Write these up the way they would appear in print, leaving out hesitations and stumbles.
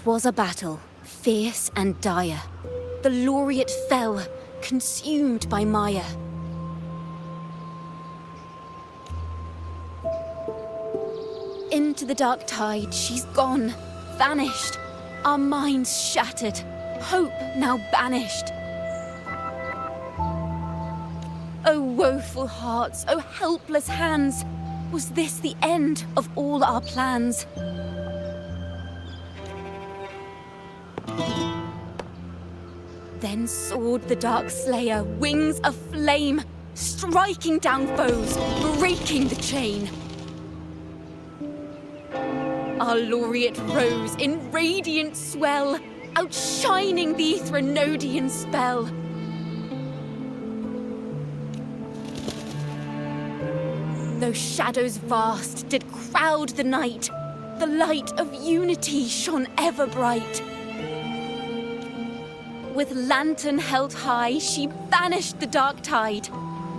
'Twas a battle, fierce and dire. The laureate fell, consumed by mire. Into the dark tide she's gone, vanished. Our minds shattered, hope now banished. O woeful hearts, O helpless hands, was this the end of all our plans? Then soared the dark slayer, wings of flame, striking down foes, breaking the chain. Our laureate rose in radiant swell, outshining the Threnodian spell. Though shadows vast did crowd the night, the light of unity shone ever bright. With lantern held high, she banished the dark tide,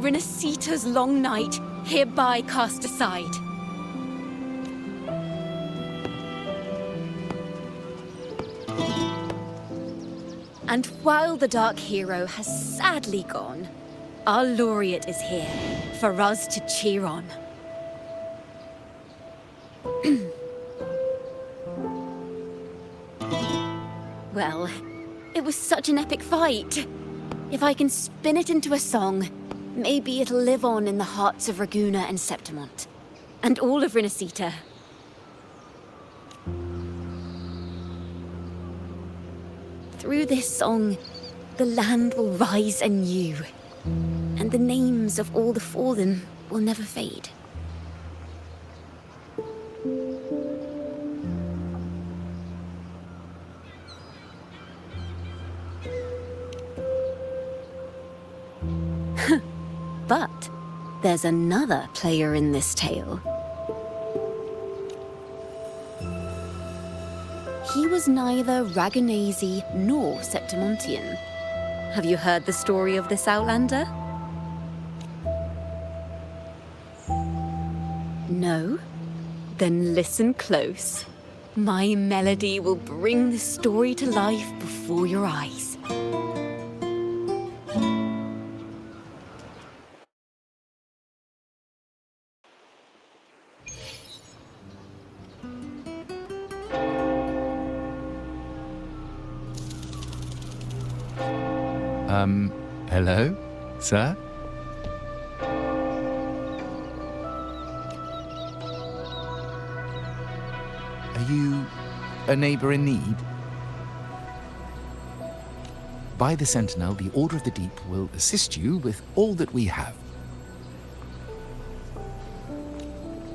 Rinascita's long night, hereby cast aside. And while the dark hero has sadly gone, our laureate is here for us to cheer on. Well, it was such an epic fight. If I can spin it into a song, maybe it'll live on in the hearts of Ragunna and Septimont, and all of Rinascita. Through this song, the land will rise anew, and the names of all the fallen will never fade. But there's another player in this tale. He was neither Ragunese nor Septimontian. Have you heard the story of this outlander? No? Then listen close. My melody will bring the story to life before your eyes. Hello, sir? Are you a neighbor in need? By the Sentinel, the Order of the Deep will assist you with all that we have.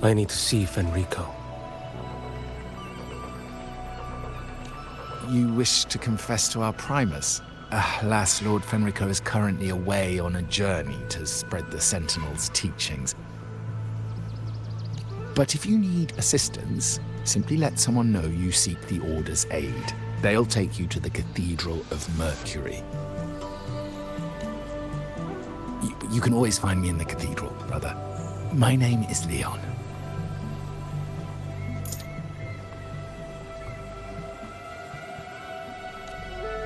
I need to see Fenrico. You wish to confess to our Primus? Alas, Lord Fenrico is currently away on a journey to spread the Sentinel's teachings. But if you need assistance, simply let someone know you seek the Order's aid. They'll take you to the Cathedral of Mercury. You can always find me in the Cathedral, brother. My name is Leon.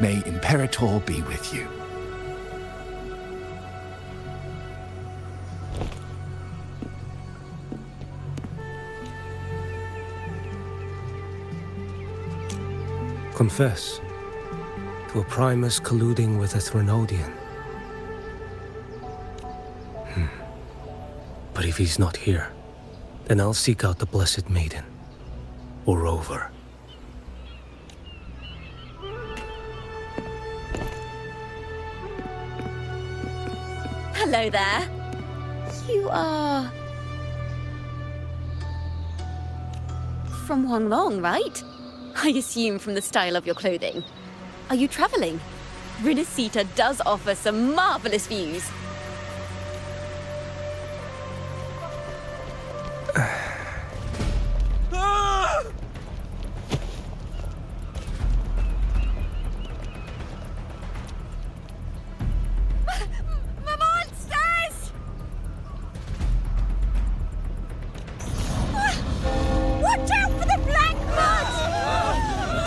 May Imperator be with you. Confess to a Primus colluding with a Threnodian. But if he's not here, then I'll seek out the Blessed Maiden, or Rover. Hello there. You are... from Huanglong, right? I assume from the style of your clothing. Are you traveling? Rinascita does offer some marvelous views.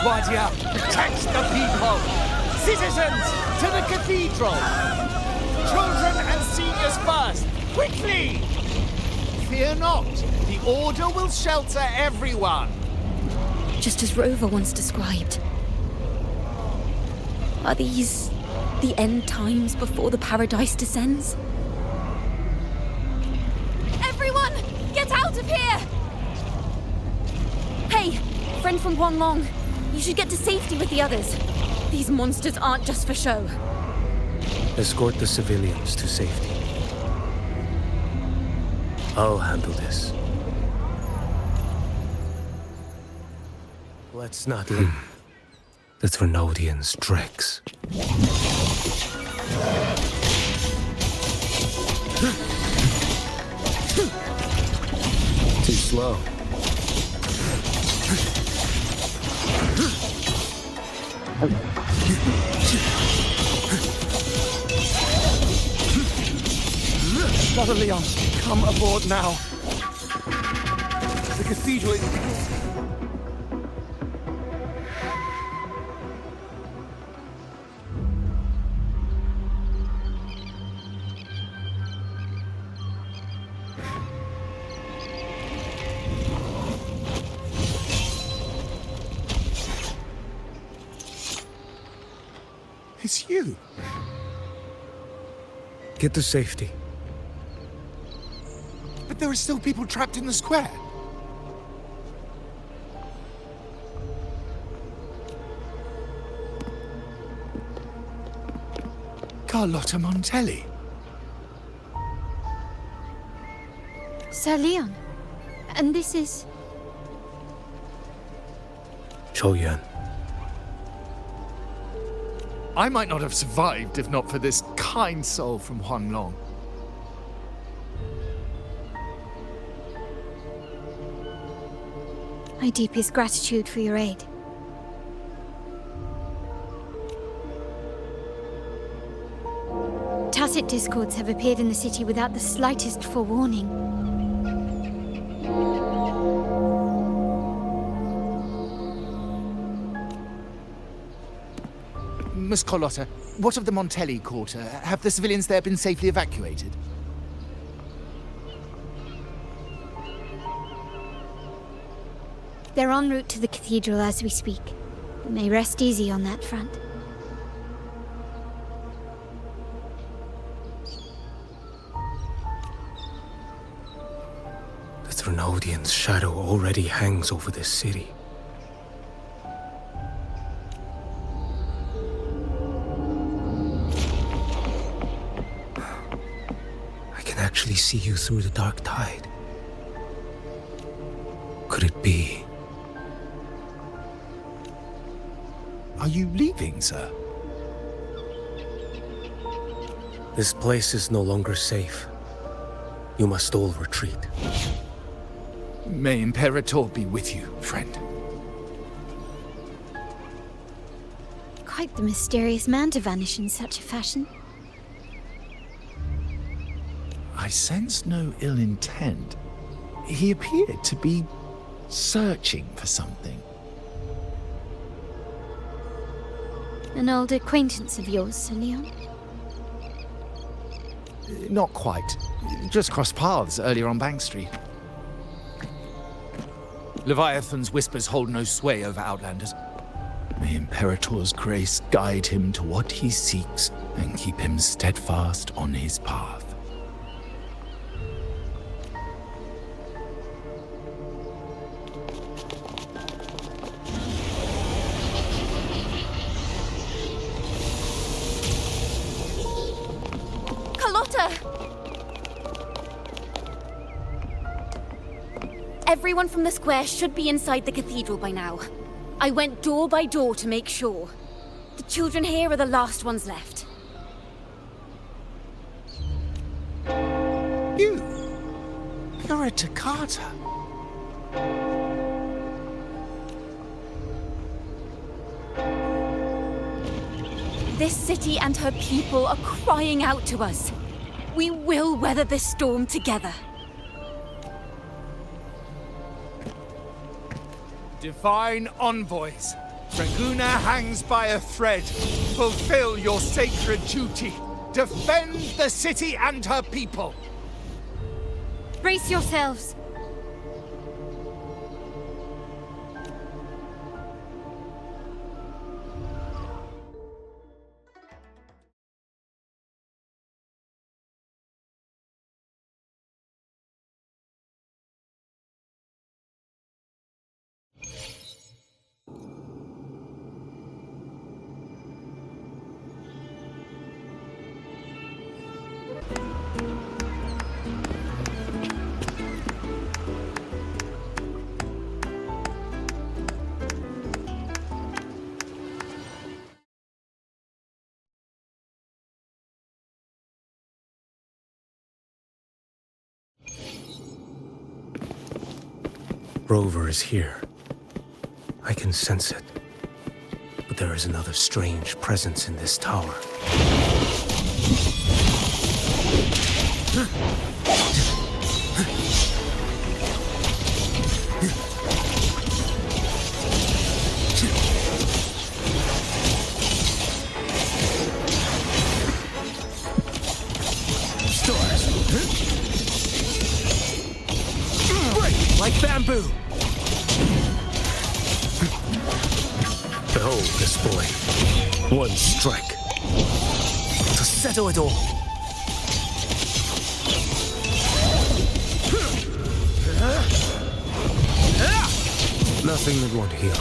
Guardia! Citizens, to the cathedral! Children and seniors first! Quickly! Fear not, the Order will shelter everyone! Just as Rover once described. Are these the end times before the paradise descends? Everyone, get out of here! Hey, friend from Huanglong, you should get to safety with the others. These monsters aren't just for show. Escort the civilians to safety. I'll handle this. Let's not let the Trinodians' dregs. Too slow. Brother Leon, come aboard now. The cathedral is... It's you. Get to safety. But there are still people trapped in the square. Carlotta Montelli. Sir Leon, and this is... Qiuyuan. I might not have survived if not for this kind soul from Huanglong. My deepest gratitude for your aid. Tacit discords have appeared in the city without the slightest forewarning. Miss Carlotta, what of the Montelli quarter? Have the civilians there been safely evacuated? They're en route to the cathedral as we speak. You may rest easy on that front. The Trinodians' shadow already hangs over this city. I can actually see you through the dark tide. Could it be? Are you leaving, sir? This place is no longer safe. You must all retreat. May Imperator be with you, friend. Quite the mysterious man to vanish in such a fashion. I sense no ill intent. He appeared to be searching for something. An old acquaintance of yours, Sir Leon? Not quite. Just crossed paths earlier on Bank Street. Leviathan's whispers hold no sway over outlanders. May Imperator's grace guide him to what he seeks and keep him steadfast on his path. Everyone from the square should be inside the cathedral by now. I went door by door to make sure. The children here are the last ones left. You're a Toccata. This city and her people are crying out to us. We will weather this storm together. Divine envoys, Ragunna hangs by a thread. Fulfill your sacred duty. Defend the city and her people. Brace yourselves. Rover is here. I can sense it. But there is another strange presence in this tower. Like bamboo! Behold this boy. One strike. To settle it all. Nothing that won't heal.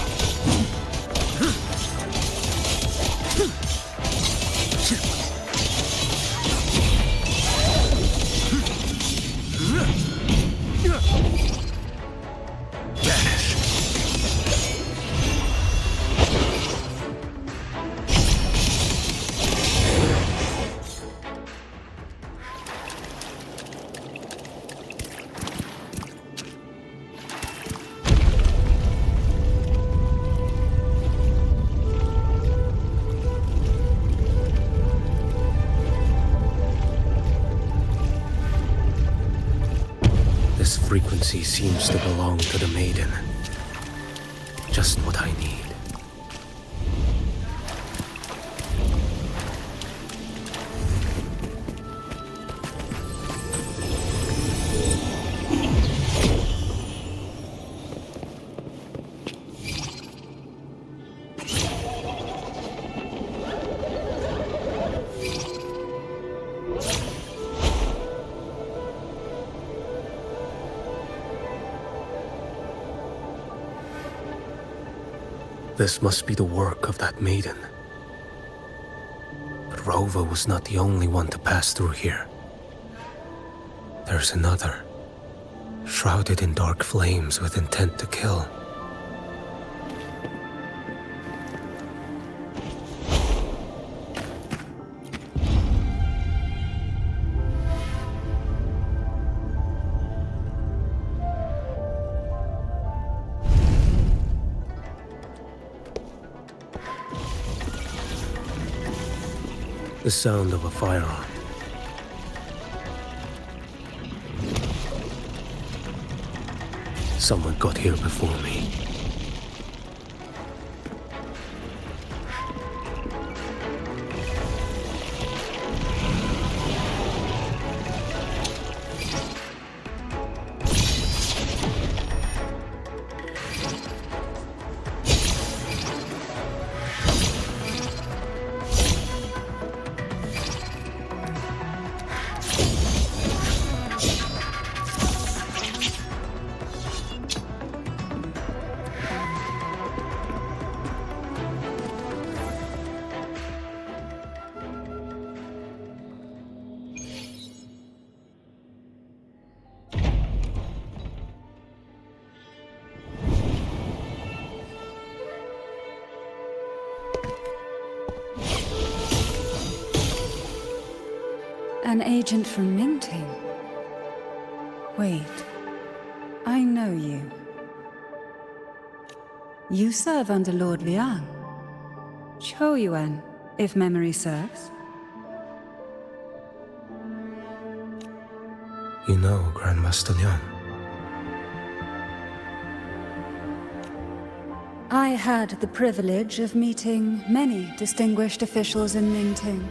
This frequency seems to belong to the maiden. Just what I need. This must be the work of that maiden. But Rova was not the only one to pass through here. There's another, shrouded in dark flames with intent to kill. The sound of a firearm. Someone got here before me. An agent from Mingting? Wait, I know you. You serve under Lord Liang. Qiuyuan, if memory serves. You know Grandmaster Liang. I had the privilege of meeting many distinguished officials in Mingting.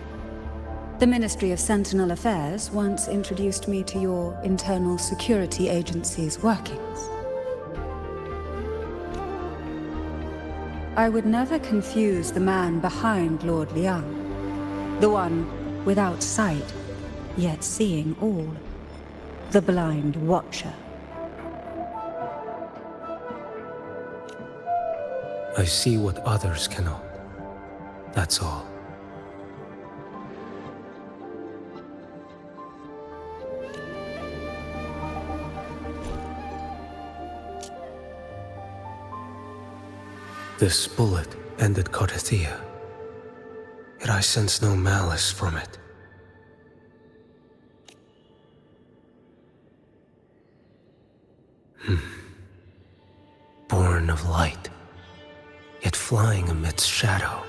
The Ministry of Sentinel Affairs once introduced me to your internal security agency's workings. I would never confuse the man behind Lord Liang, the one without sight, yet seeing all, the blind watcher. I see what others cannot. That's all. This bullet ended Carthia, yet I sense no malice from it. Born of light, yet flying amidst shadow.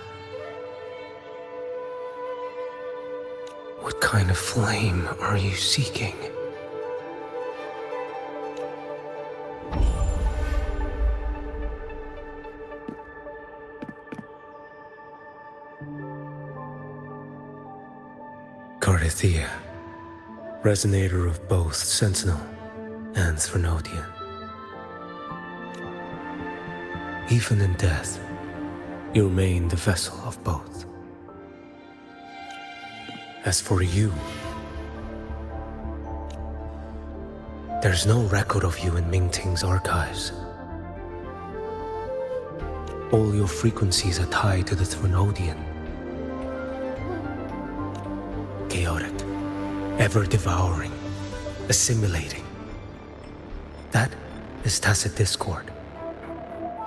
What kind of flame are you seeking? Carthia, resonator of both Sentinel and Threnodian. Even in death, you remain the vessel of both. As for you, there's no record of you in Mingting's archives. All your frequencies are tied to the Threnodian. Chaotic, ever-devouring, assimilating. That is tacit discord,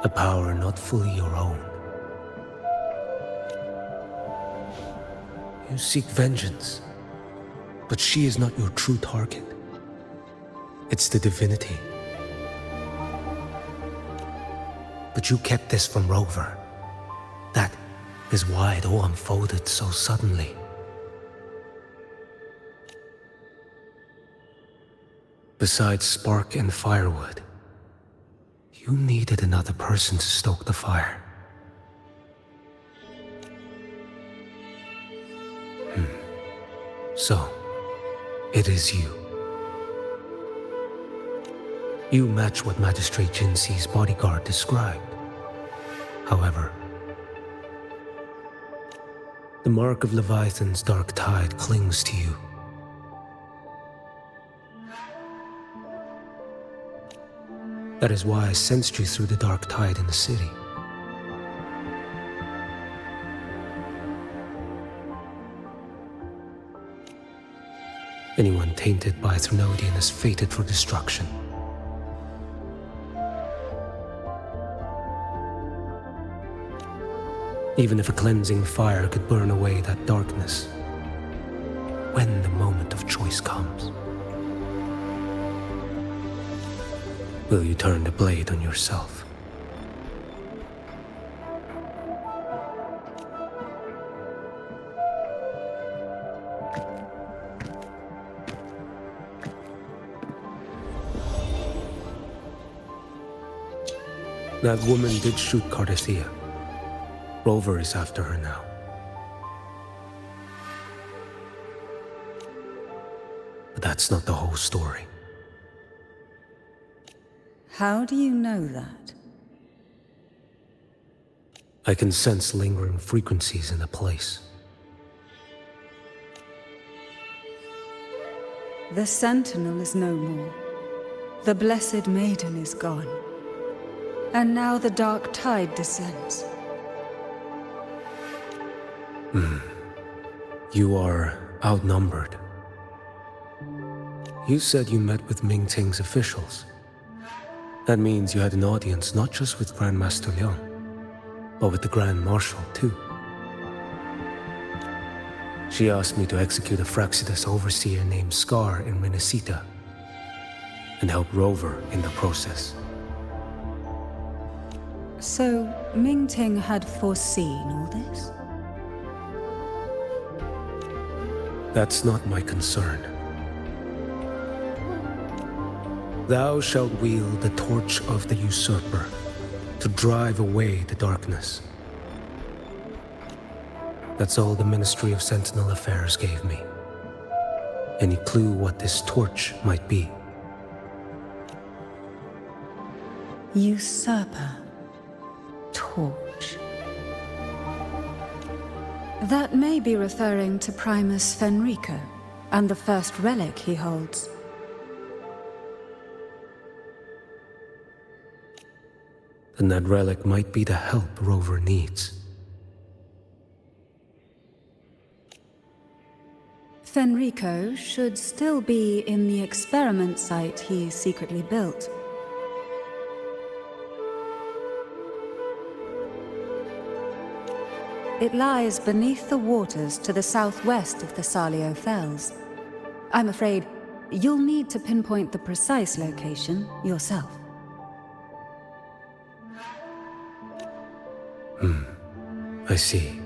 a power not fully your own. You seek vengeance, but she is not your true target. It's the divinity. But you kept this from Rover. That is why it all unfolded so suddenly. Besides spark and firewood, you needed another person to stoke the fire. So, it is you. You match what Magistrate Jinxi's bodyguard described. However, the mark of Leviathan's dark tide clings to you. That is why I sensed you through the dark tide in the city. Anyone tainted by Threnodian is fated for destruction. Even if a cleansing fire could burn away that darkness, when the moment of choice comes, will you turn the blade on yourself? That woman did shoot Carthia. Rover is after her now. But that's not the whole story. How do you know that? I can sense lingering frequencies in the place. The Sentinel is no more. The Blessed Maiden is gone. And now the dark tide descends. You are outnumbered. You said you met with Mingting's officials. That means you had an audience not just with Grandmaster Liang, but with the Grand Marshal too. She asked me to execute a Fraxidus overseer named Scar in Rinascita, and help Rover in the process. So, Mingting had foreseen all this? That's not my concern. Thou shalt wield the torch of the usurper, to drive away the darkness. That's all the Ministry of Sentinel Affairs gave me. Any clue what this torch might be? Usurper. Torch. That may be referring to Primus Fenrico and the first relic he holds. Then that relic might be the help Rover needs. Fenrico should still be in the experiment site he secretly built. It lies beneath the waters to the southwest of the Salio Fells. I'm afraid you'll need to pinpoint the precise location yourself. I see.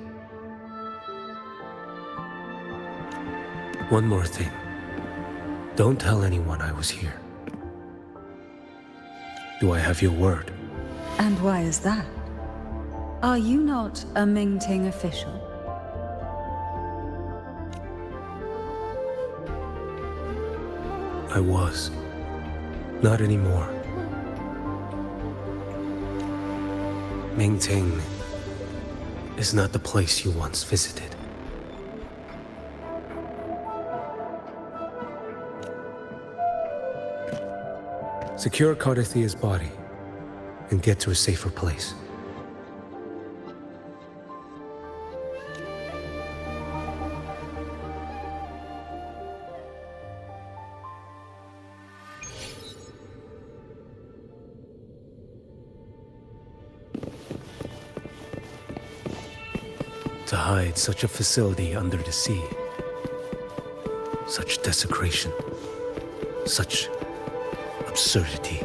One more thing. Don't tell anyone I was here. Do I have your word? And why is that? Are you not a Mingting official? I was. Not anymore. Mingting is not the place you once visited. Secure Cardathia's body and get to a safer place. To hide such a facility under the sea. Such desecration. Such absurdity.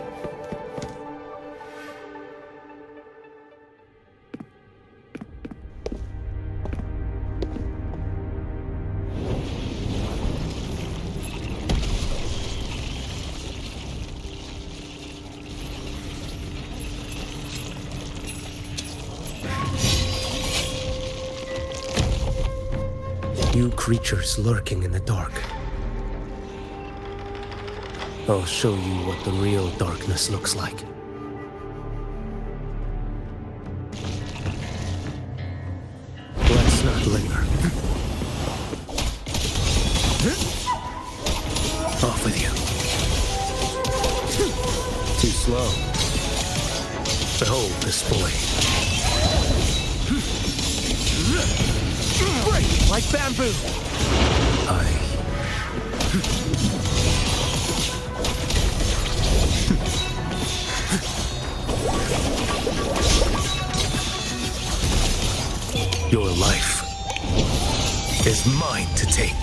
You creatures lurking in the dark. I'll show you what the real darkness looks like. Let's not linger. Off with you. Too slow. Behold this blade. Break like bamboo! Your life is mine to take.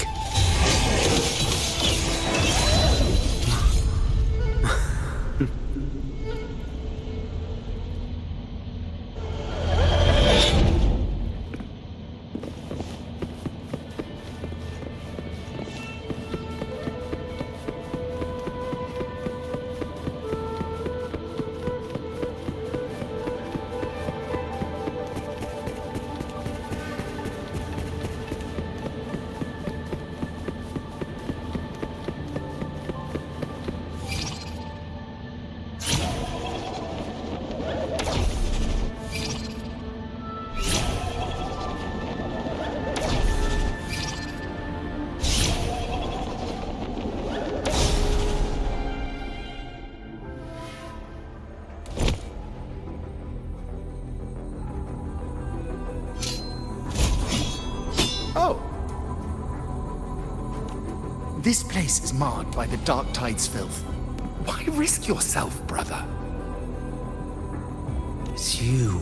This place is marred by the Dark Tide's filth. Why risk yourself, brother? It's you.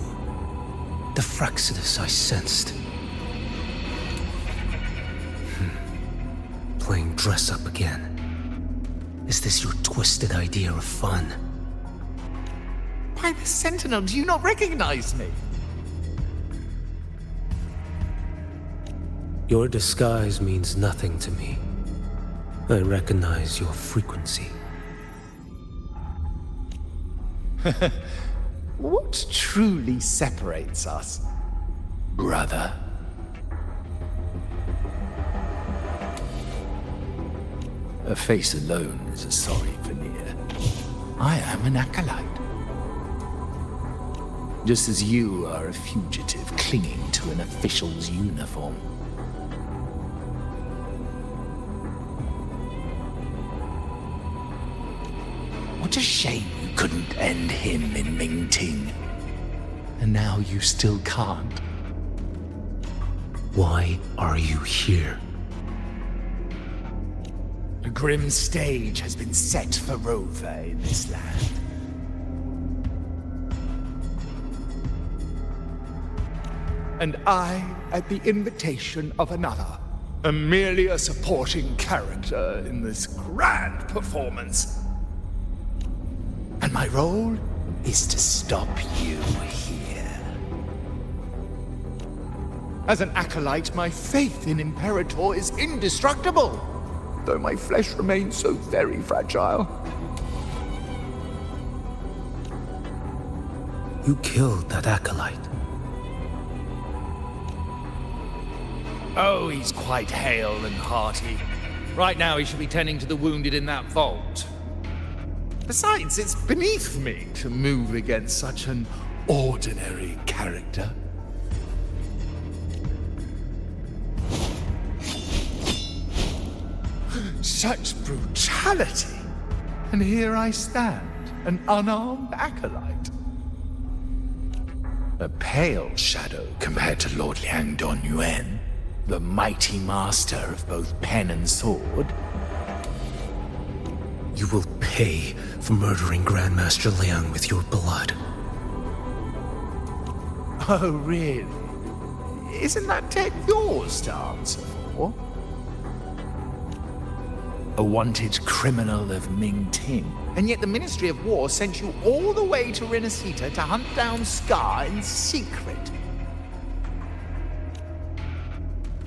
The Fraxidus I sensed. Playing dress-up again. Is this your twisted idea of fun? By the Sentinel, do you not recognize me? Your disguise means nothing to me. I recognize your frequency. What truly separates us, brother? A face alone is a sorry veneer. I am an acolyte. Just as you are a fugitive clinging to an official's uniform. What a shame you couldn't end him in Mingting. And now you still can't. Why are you here? A grim stage has been set for Rover in this land. And I, at the invitation of another, am merely a supporting character in this grand performance. And my role is to stop you here. As an acolyte, my faith in Imperator is indestructible, though my flesh remains so very fragile. You killed that acolyte. Oh, he's quite hale and hearty. Right now he should be tending to the wounded in that vault. Besides, it's beneath me to move against such an ordinary character. Such brutality! And here I stand, an unarmed acolyte. A pale shadow compared to Lord Liang Donyuan, the mighty master of both pen and sword. You will pay for murdering Grandmaster Liang with your blood. Oh, really? Isn't that tech yours to answer for? A wanted criminal of Mingting. And yet the Ministry of War sent you all the way to Rinascita to hunt down Scar in secret.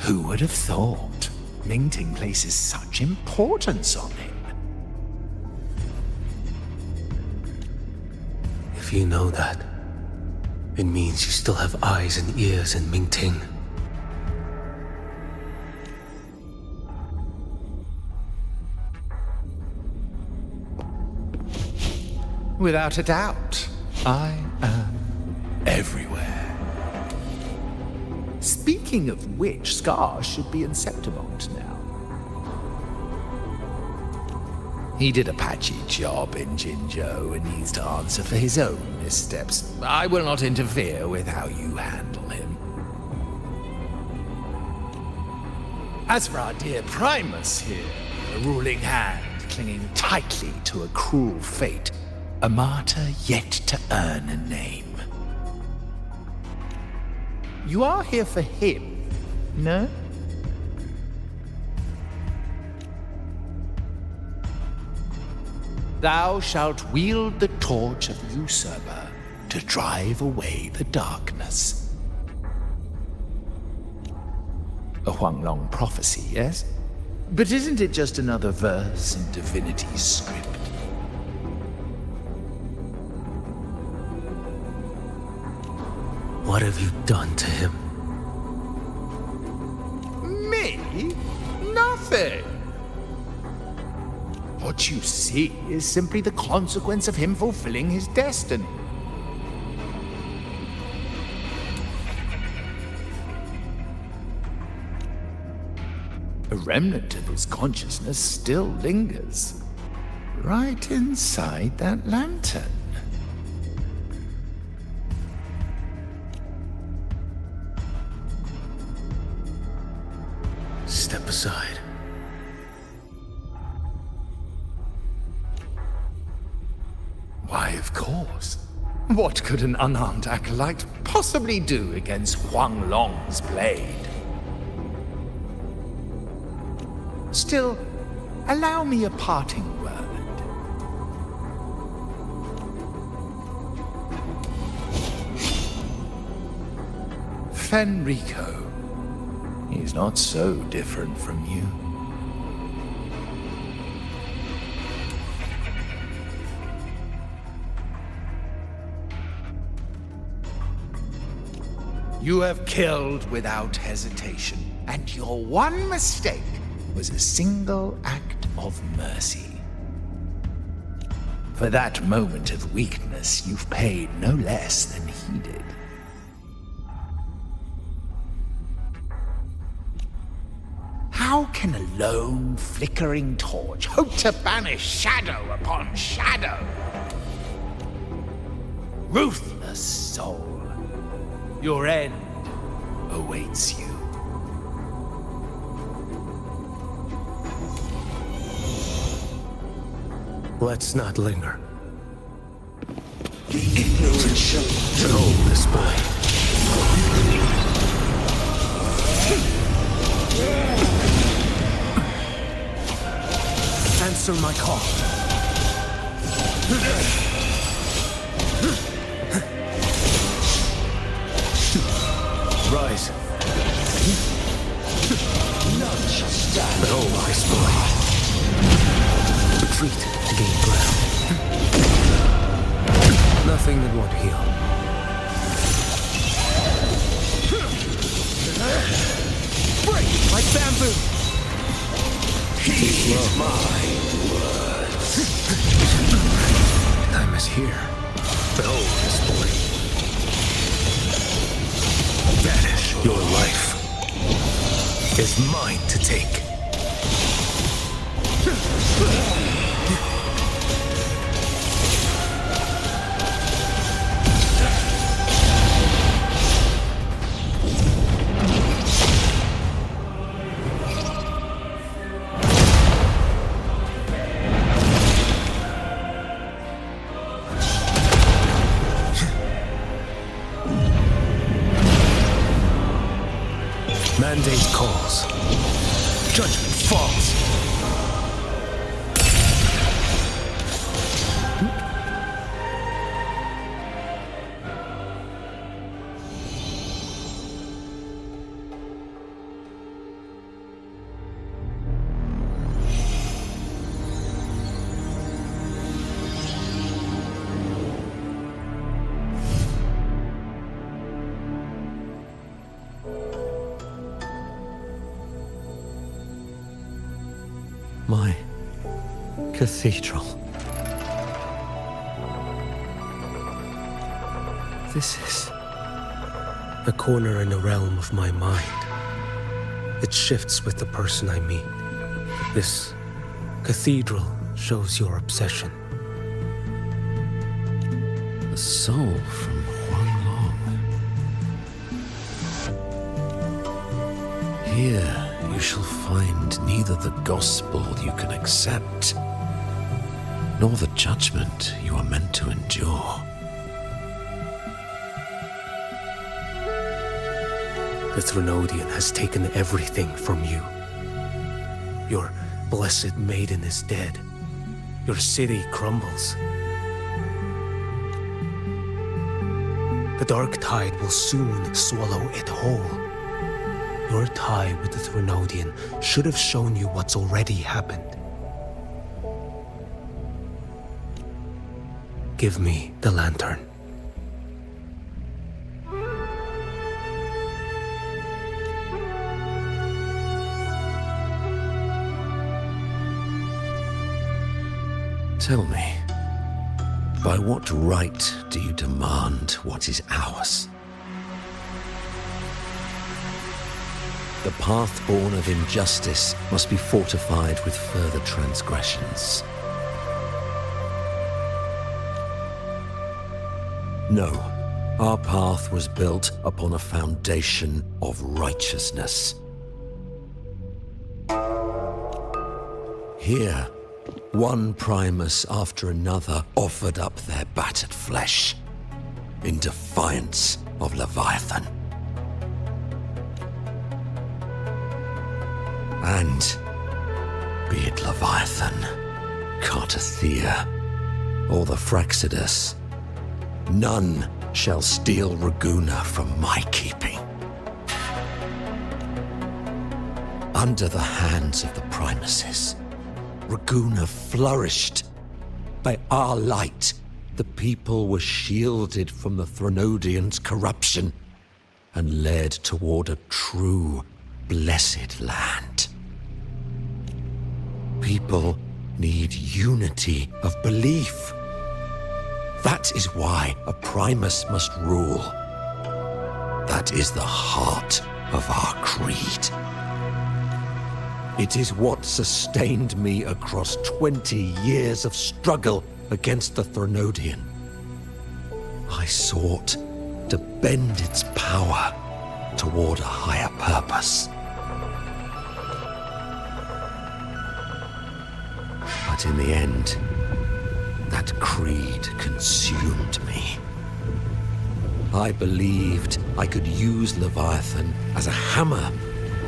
Who would have thought? Mingting places such importance on him. If you know that, it means you still have eyes and ears in Mingting. Without a doubt, I am everywhere. Speaking of which, Scar should be in Septimont now. He did a patchy job in Jinzhou and needs to answer for his own missteps. I will not interfere with how you handle him. As for our dear Primus here, a ruling hand clinging tightly to a cruel fate, a martyr yet to earn a name. You are here for him, no? Thou shalt wield the torch of usurper to drive away the darkness. A Huanglong prophecy, yes? But isn't it just another verse in Divinity's script? What have you done to him? Me? Nothing. What you see is simply the consequence of him fulfilling his destiny. A remnant of his consciousness still lingers, right inside that lantern. Step aside. Why, of course. What could an unarmed acolyte possibly do against Huanglong's blade? Still, allow me a parting word. Fenrico. He's not so different from you. You have killed without hesitation, and your one mistake was a single act of mercy. For that moment of weakness, you've paid no less than heeded. How can a lone, flickering torch hope to banish shadow upon shadow? Ruthless soul, your end awaits you. Let's not linger. Hold this boy. Answer my call. Rise. None shall stand. Behold this boy. Retreat to gain ground. Nothing that won't heal. Break like bamboo. Heed my words. Time is here. Behold this boy. Vanish. Your life is mine to take. Mandate calls. Judgment falls. My cathedral. This is A corner in the realm of my mind. It shifts with the person I meet. This cathedral shows your obsession. the soul from Huanglong. Here you shall find neither the gospel you can accept, nor the judgment you are meant to endure. The Threnodian has taken everything from you. Your blessed maiden is dead. Your city crumbles. The dark tide will soon swallow it whole. Your tie with the Threnodian should have shown you what's already happened. Give me the lantern. Tell me, by what right do you demand what is ours? The path born of injustice must be fortified with further transgressions. No, our path was built upon a foundation of righteousness. Here, one primus after another offered up their battered flesh in defiance of Leviathan. And be it Leviathan, Cartathea, or the Fraxidus, none shall steal Ragunna from my keeping. Under the hands of the primuses, Ragunna flourished. By our light, the people were shielded from the Threnodians' corruption and led toward a true, blessed land. People need unity of belief. That is why a Primus must rule. That is the heart of our creed. It is what sustained me across 20 years of struggle against the Threnodian. I sought to bend its power toward a higher purpose. But in the end, that creed consumed me. I believed I could use Leviathan as a hammer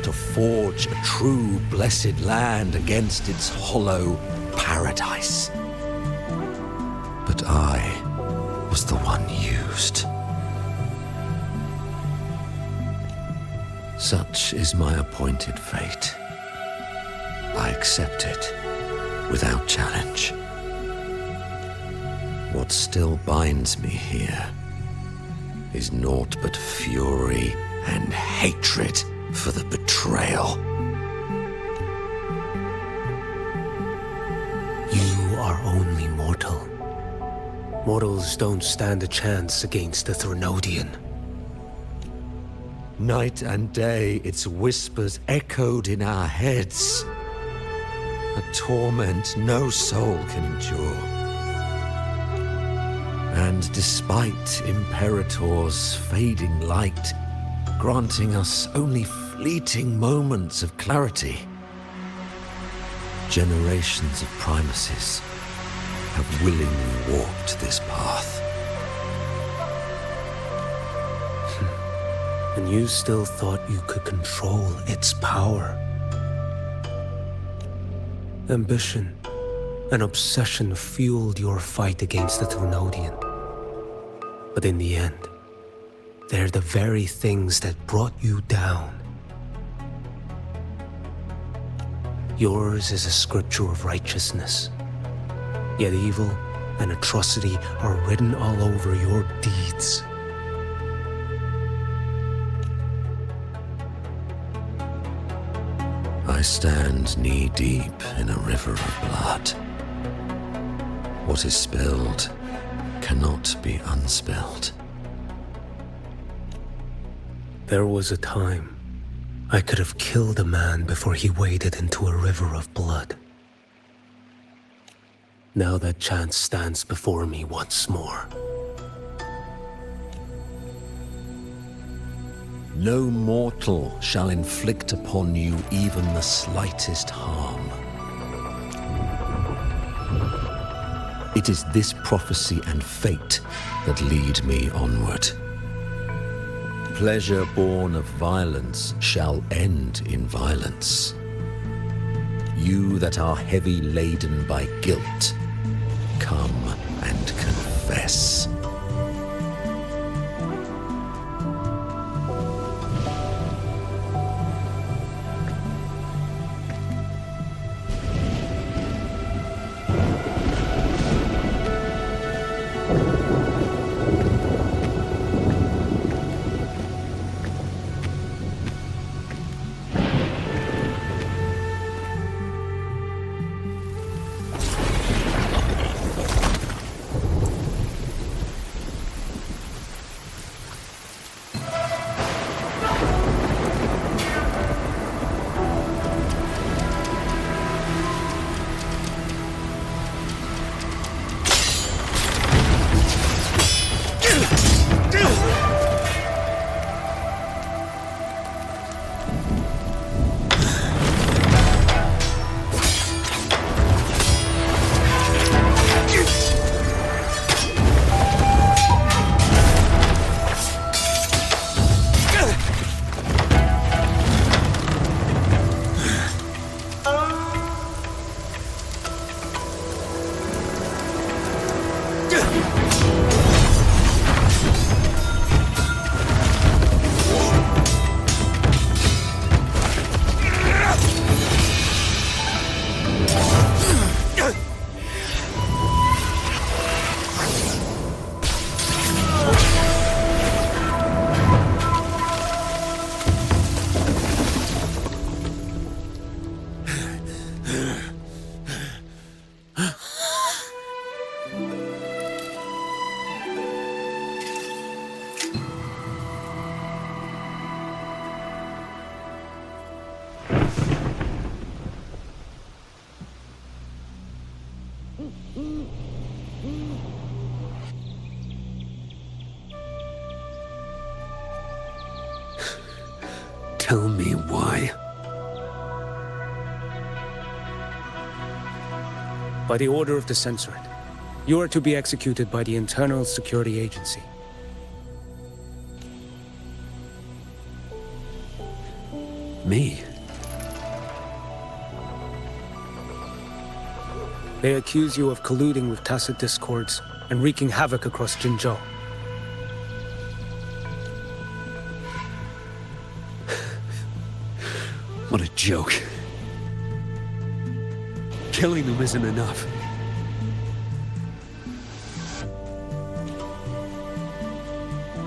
to forge a true blessed land against its hollow paradise. But I was the one used. Such is my appointed fate. I accept it without challenge. What still binds me here is naught but fury and hatred for the betrayal. You are only mortal. Mortals don't stand a chance against the Threnodian. Night and day, its whispers echoed in our heads. A torment no soul can endure. And despite Imperator's fading light, granting us only fleeting moments of clarity, generations of Primuses have willingly walked this path. And you still thought you could control its power. Ambition and obsession fueled your fight against the Threnodian. But in the end, they're the very things that brought you down. Yours is a scripture of righteousness, yet evil and atrocity are written all over your deeds. I stand knee-deep in a river of blood. What is spilled cannot be unspilled. There was a time I could have killed a man before he waded into a river of blood. Now that chance stands before me once more. No mortal shall inflict upon you even the slightest harm. It is this prophecy and fate that lead me onward. Pleasure born of violence shall end in violence. You that are heavy laden by guilt, come and confess. Tell me why. By the order of the Censorate, you are to be executed by the Internal Security Agency. Me? They accuse you of colluding with tacit discords and wreaking havoc across Jinzhou. What a joke. Killing them isn't enough.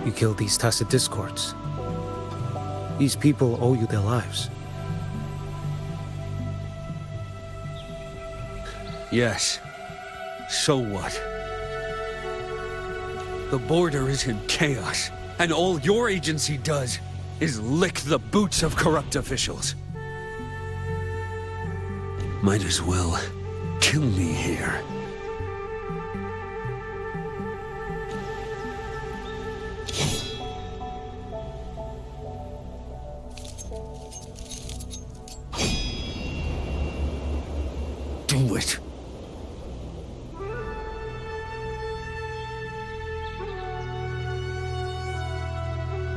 You killed these tacit discords. These people owe you their lives. Yes. So what? The border is in chaos, and all your agency does is lick the boots of corrupt officials. Might as well kill me here. Do it.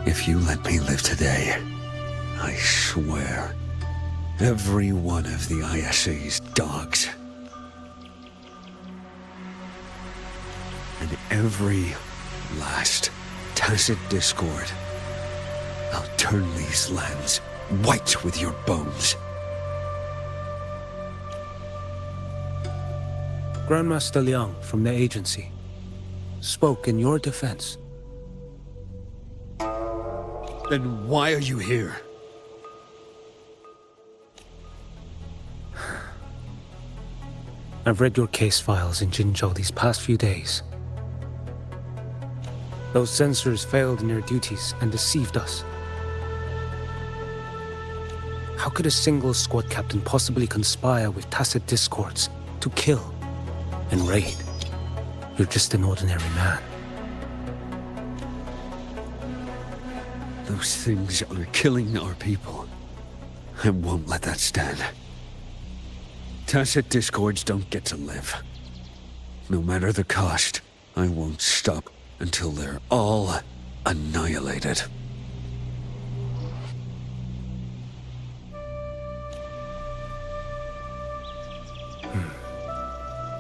If you let me live today, I swear, every one of the ISA's dogs, and every last tacit discord, I'll turn these lands white with your bones. Grandmaster Liang from the agency spoke in your defense. Then why are you here? I've read your case files in Jinzhou these past few days. Those censors failed in their duties and deceived us. How could a single squad captain possibly conspire with tacit discords to kill and raid? You're just an ordinary man. Those things are killing our people. I won't let that stand. Tacit discords don't get to live. No matter the cost, I won't stop until they're all annihilated.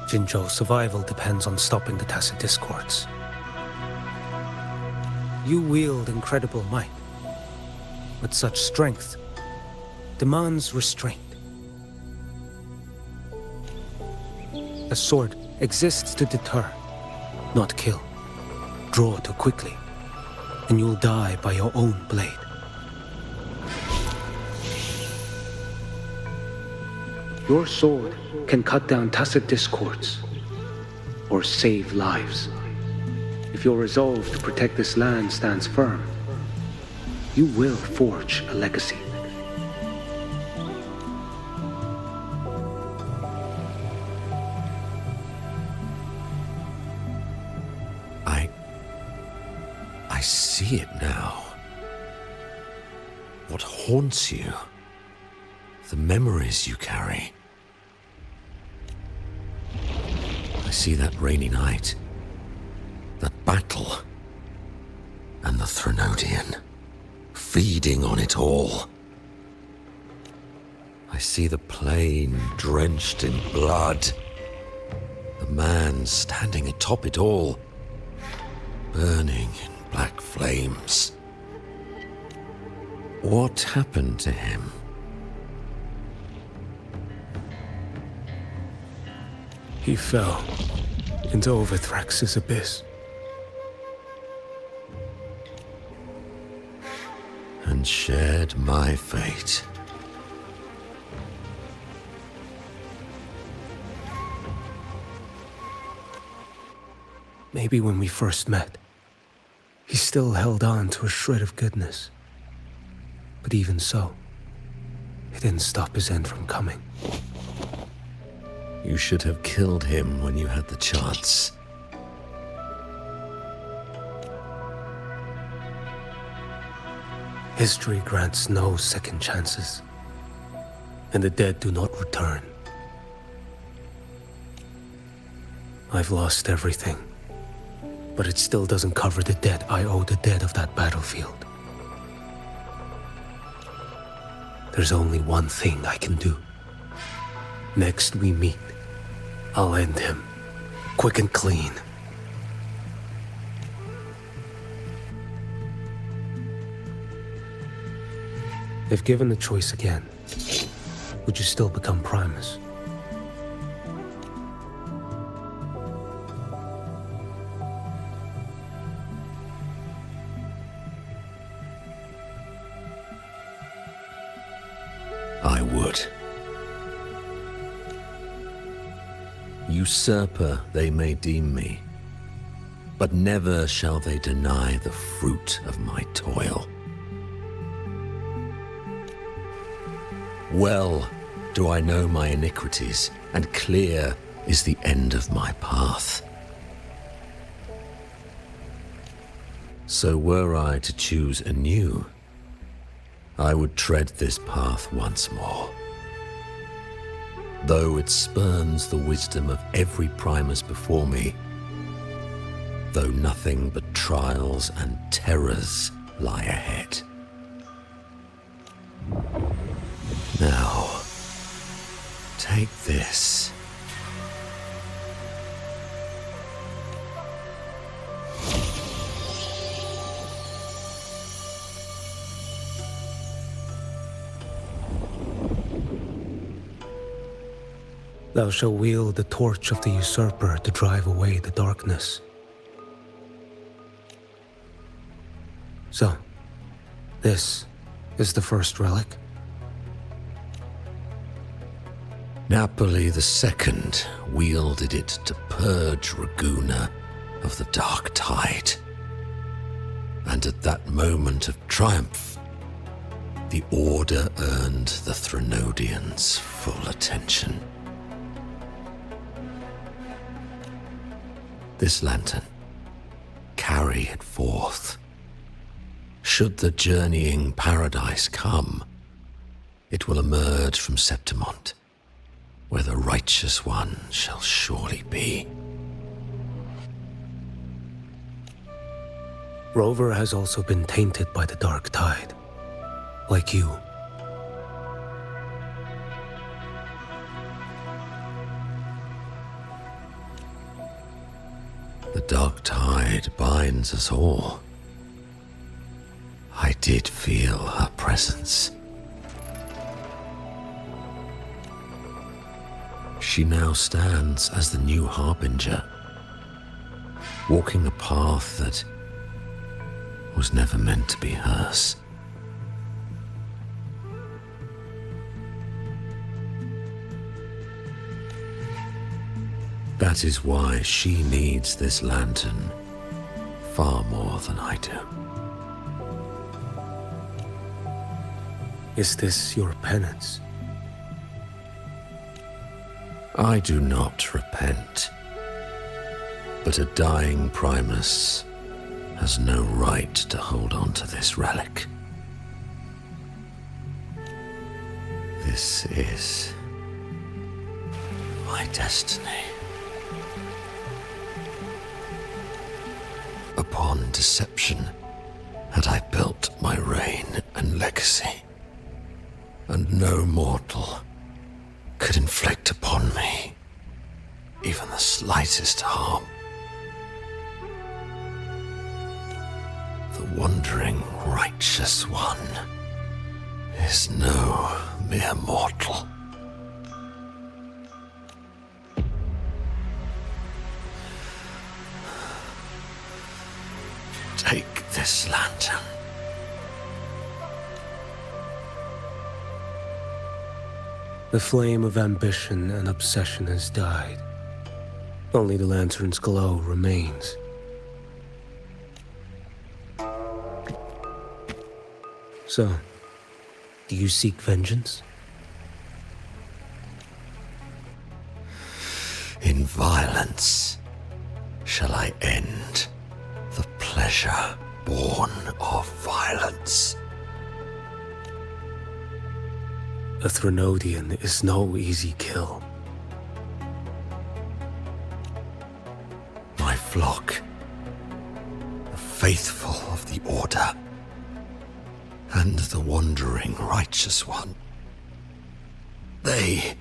Jinzhou's survival depends on stopping the tacit discords. You wield incredible might, but such strength demands restraint. A sword exists to deter, not kill. Draw too quickly, and you'll die by your own blade. Your sword can cut down tacit discords, or save lives. If your resolve to protect this land stands firm, you will forge a legacy. I see it now. What haunts you? The memories you carry. I see that rainy night, that battle, and the Threnodian, feeding on it all. I see the plain drenched in blood, the man standing atop it all, burning in black flames. What happened to him? He fell into Overthrax's abyss. And shared my fate. Maybe when we first met, he still held on to a shred of goodness. But even so, it didn't stop his end from coming. You should have killed him when you had the chance. History grants no second chances, and the dead do not return. I've lost everything, but it still doesn't cover the debt I owe the dead of that battlefield. There's only one thing I can do. Next we meet, I'll end him, quick and clean. If given the choice again, would you still become Primus? I would. Usurper they may deem me, but never shall they deny the fruit of my toil. Well do I know my iniquities, and clear is the end of my path. So were I to choose anew, I would tread this path once more. Though it spurns the wisdom of every Primus before me, though nothing but trials and terrors lie ahead. Now, take this. Thou shalt wield the torch of the usurper to drive away the darkness. So, this is the first relic? Napoli II wielded it to purge Ragunna of the dark tide. And at that moment of triumph, the Order earned the Threnodians full attention. This lantern, carry it forth. Should the journeying paradise come, it will emerge from Septimont, where the righteous one shall surely be. Rover has also been tainted by the dark tide, like you. The dark tide binds us all. I did feel her presence. She now stands as the new harbinger, walking a path that was never meant to be hers. That is why she needs this lantern far more than I do. Is this your penance? I do not repent, but a dying Primus has no right to hold on to this relic. This is my destiny. Upon deception had I built my reign and legacy, and no mortal could inflict upon me even the slightest harm. The wandering righteous one is no mere mortal. Take this lantern. The flame of ambition and obsession has died. Only the lantern's glow remains. So, do you seek vengeance? In violence shall I end the pleasure born of violence. A Threnodian is no easy kill. My flock, the faithful of the Order, and the wandering righteous one, they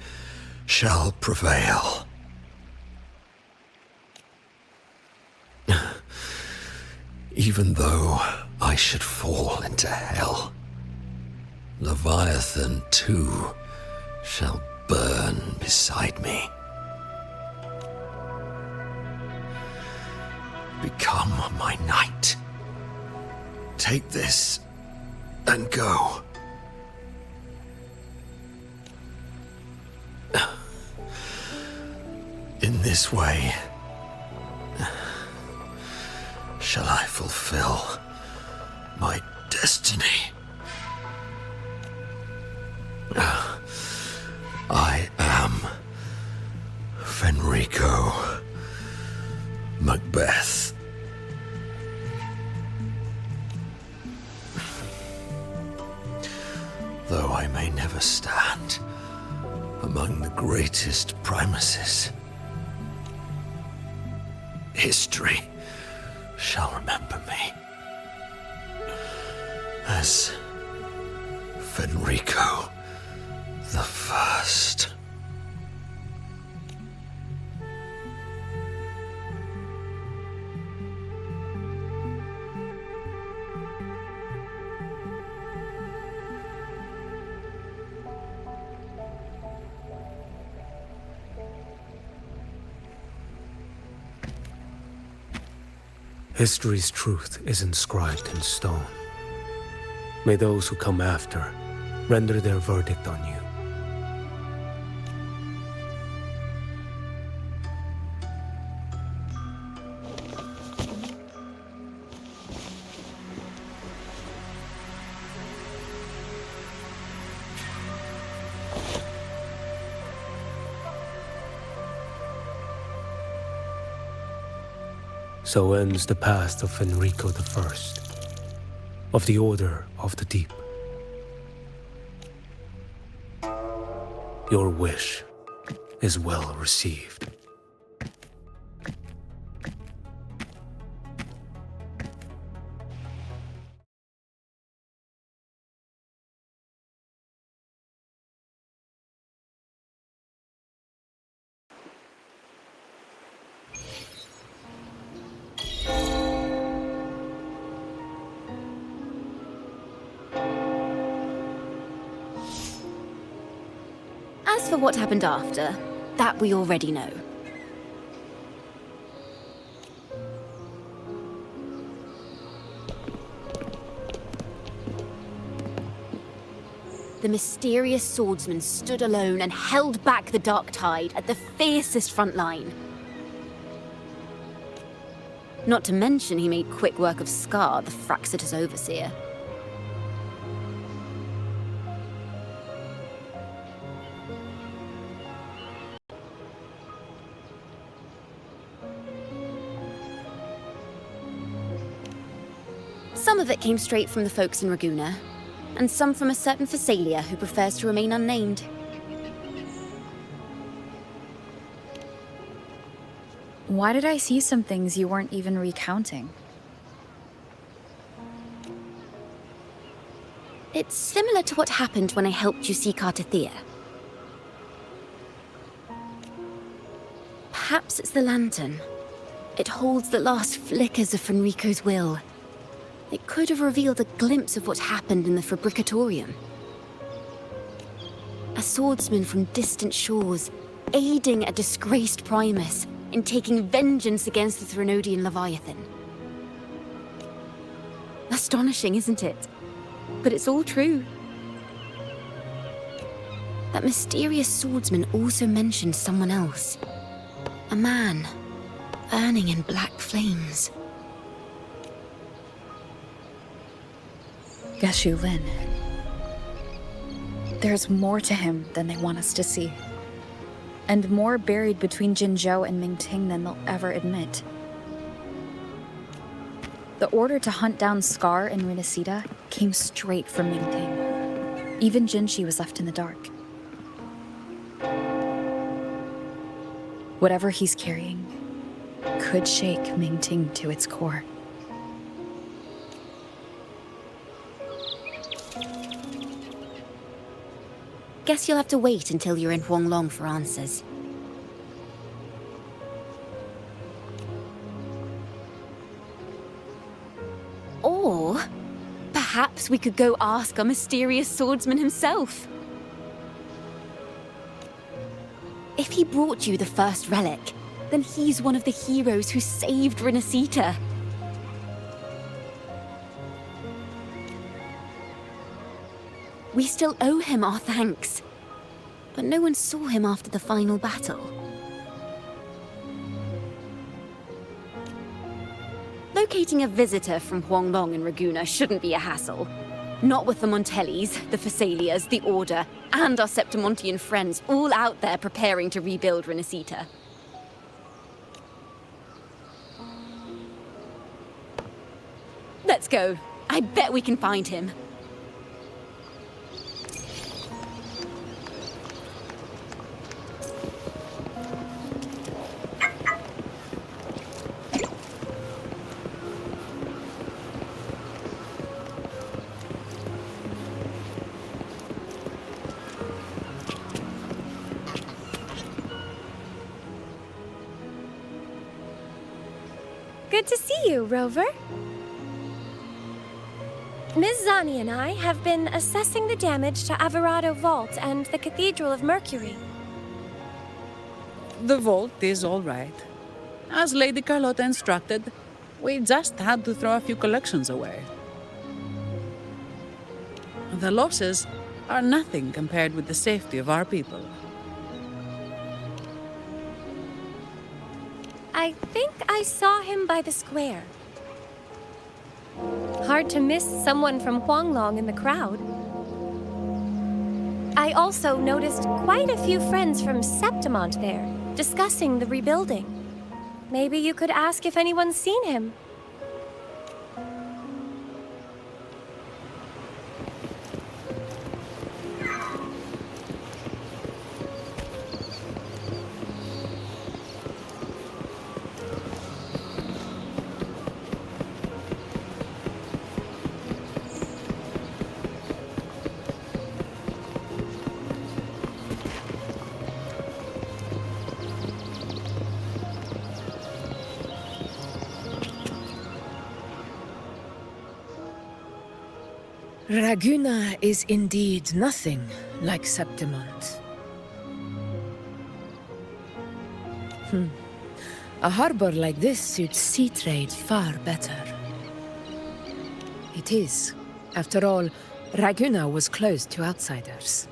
shall prevail. Even though I should fall into hell, Leviathan too shall burn beside me. Become my knight. Take this and go. In this way, shall I fulfill my destiny. I am Fenrico Macbeth. Though I may never stand among the greatest primuses, history shall remember me as Fenrico the First. History's truth is inscribed in stone. May those who come after render their verdict on you. So ends the past of Fenrico I, of the Order of the Deep. Your wish is well received. As for what happened after, that we already know. The mysterious swordsman stood alone and held back the dark tide at the fiercest front line. Not to mention he made quick work of Scar, the Rinascita's overseer. Some of it came straight from the folks in Ragunna, and some from a certain Phasalia who prefers to remain unnamed. Why did I see some things you weren't even recounting? It's similar to what happened when I helped you seek Artathea. Perhaps it's the lantern. It holds the last flickers of Fenrico's will. It could have revealed a glimpse of what happened in the Fabricatorium. A swordsman from distant shores, aiding a disgraced Primus in taking vengeance against the Threnodian Leviathan. Astonishing, isn't it? But it's all true. That mysterious swordsman also mentioned someone else. A man, burning in black flames. Qiuyuan. There's more to him than they want us to see. And more buried between Jinzhou and Mingting than they'll ever admit. The order to hunt down Scar and Rinascita came straight from Mingting. Even Jinshi was left in the dark. Whatever he's carrying could shake Mingting to its core. Guess you'll have to wait until you're in Huanglong for answers. Or perhaps we could go ask our mysterious swordsman himself. If he brought you the first relic, then he's one of the heroes who saved Rinascita. We still owe him our thanks, but no one saw him after the final battle. Locating a visitor from Huanglong and Ragunna shouldn't be a hassle. Not with the Montellis, the Phassalias, the Order, and our Septimontian friends all out there preparing to rebuild Rinascita. Let's go. I bet we can find him. Good to see you, Rover. Ms. Zani and I have been assessing the damage to Averado Vault and the Cathedral of Mercury. The vault is all right. As Lady Carlotta instructed, we just had to throw a few collections away. The losses are nothing compared with the safety of our people. I think I saw him by the square. Hard to miss someone from Huanglong in the crowd. I also noticed quite a few friends from Septimont there, discussing the rebuilding. Maybe you could ask if anyone's seen him. Ragunna is indeed nothing like Septimont. A harbor like this suits sea trade far better. It is. After all, Ragunna was closed to outsiders.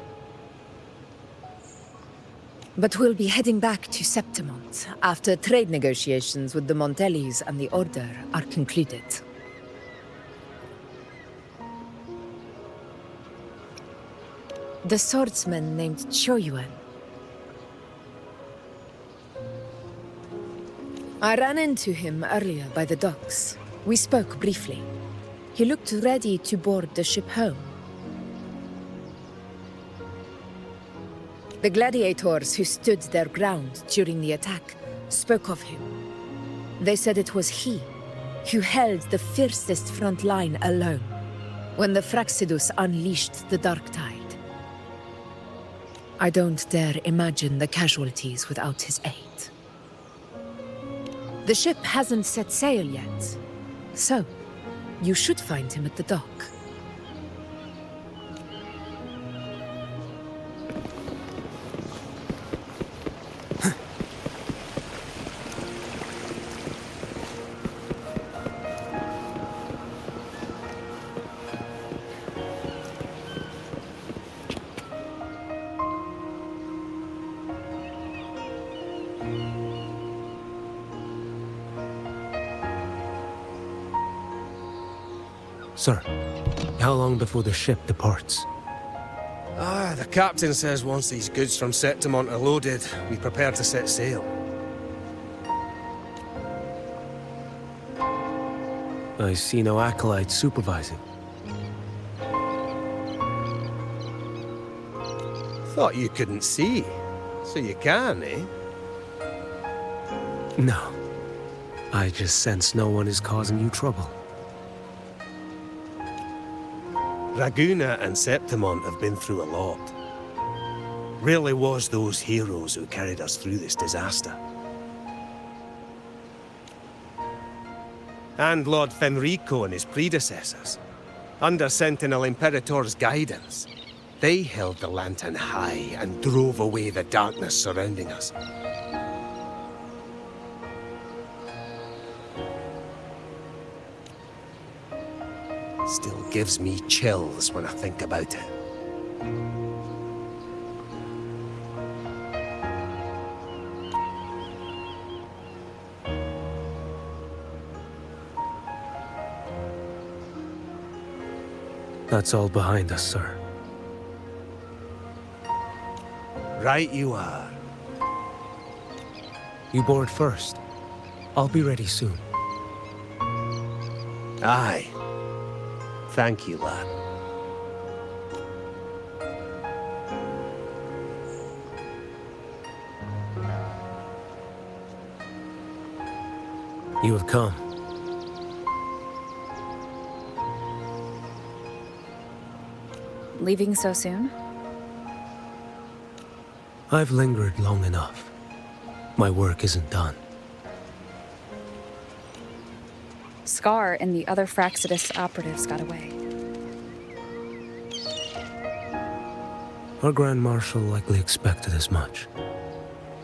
But we'll be heading back to Septimont after trade negotiations with the Montellis and the Order are concluded. The swordsman named Qiuyuan. I ran into him earlier by the docks. We spoke briefly. He looked ready to board the ship home. The gladiators who stood their ground during the attack spoke of him. They said it was he who held the fiercest front line alone when the Fraxidus unleashed the Dark Tide. I don't dare imagine the casualties without his aid. The ship hasn't set sail yet, so you should find him at the dock. Sir, how long before the ship departs? The captain says once these goods from Septimont are loaded, we prepare to set sail. I see no acolytes supervising. Thought you couldn't see. So you can, eh? No. I just sense no one is causing you trouble. Ragunna and Septimont have been through a lot. Really was those heroes who carried us through this disaster. And Lord Fenrico and his predecessors. Under Sentinel Imperator's guidance, they held the lantern high and drove away the darkness surrounding us. Still gives me chills when I think about it. That's all behind us, sir. Right you are. You board first. I'll be ready soon. Aye. Thank you, lad. You have come. Leaving so soon? I've lingered long enough. My work isn't done. Scar and the other Fraxidus operatives got away. Our Grand Marshal likely expected as much.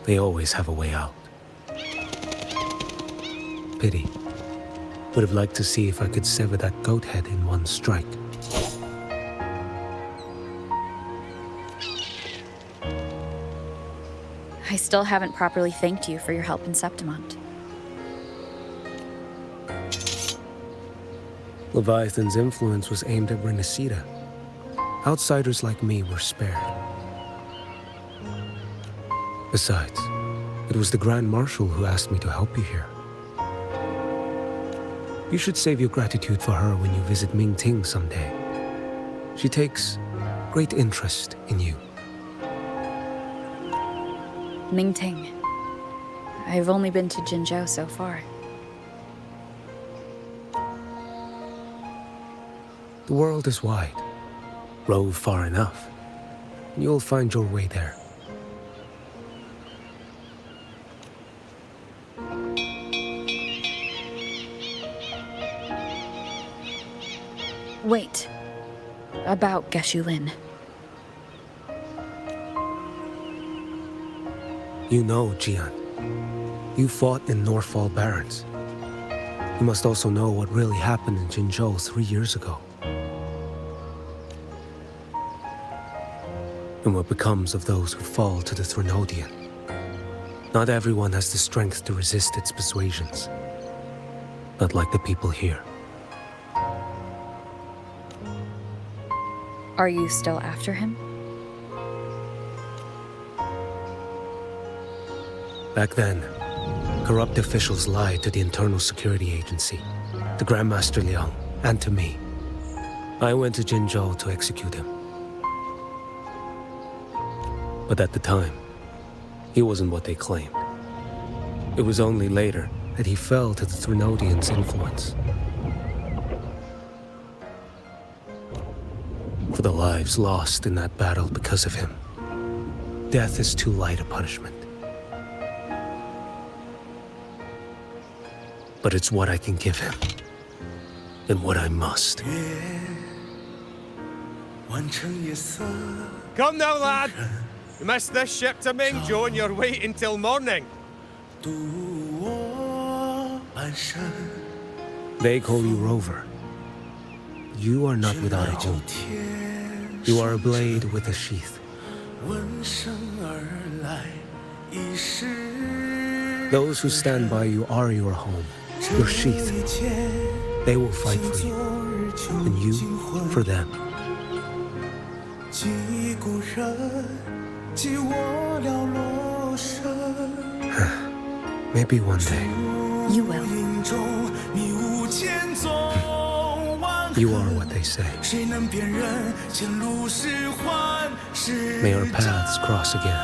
They always have a way out. Pity. Would have liked to see if I could sever that goat head in one strike. I still haven't properly thanked you for your help in Septimont. Leviathan's influence was aimed at Rinascita. Outsiders like me were spared. Besides, it was the Grand Marshal who asked me to help you here. You should save your gratitude for her when you visit Mingting someday. She takes great interest in you. Mingting. I've only been to Jinzhou so far. The world is wide. Rove far enough, and you'll find your way there. Wait. About Qiuyuan. You know, Qiuyuan. You fought in Northfall Barrens. You must also know what really happened in Jinzhou 3 years ago. And what becomes of those who fall to the Threnodian. Not everyone has the strength to resist its persuasions. Not like the people here. Are you still after him? Back then, corrupt officials lied to the Internal Security Agency, to Grandmaster Liang, and to me. I went to Jinzhou to execute him. But at the time, he wasn't what they claimed. It was only later that he fell to the Threnodians' influence. For the lives lost in that battle because of him, death is too light a punishment. But it's what I can give him, and what I must. Come now, lad! You missed this ship to Mingzhou and you're waiting till morning. They call you Rover. You are not without a jewel. You are a blade with a sheath. Those who stand by you are your home, your sheath. They will fight for you, and you for them. Maybe one day. You will. You are what they say. May our paths cross again.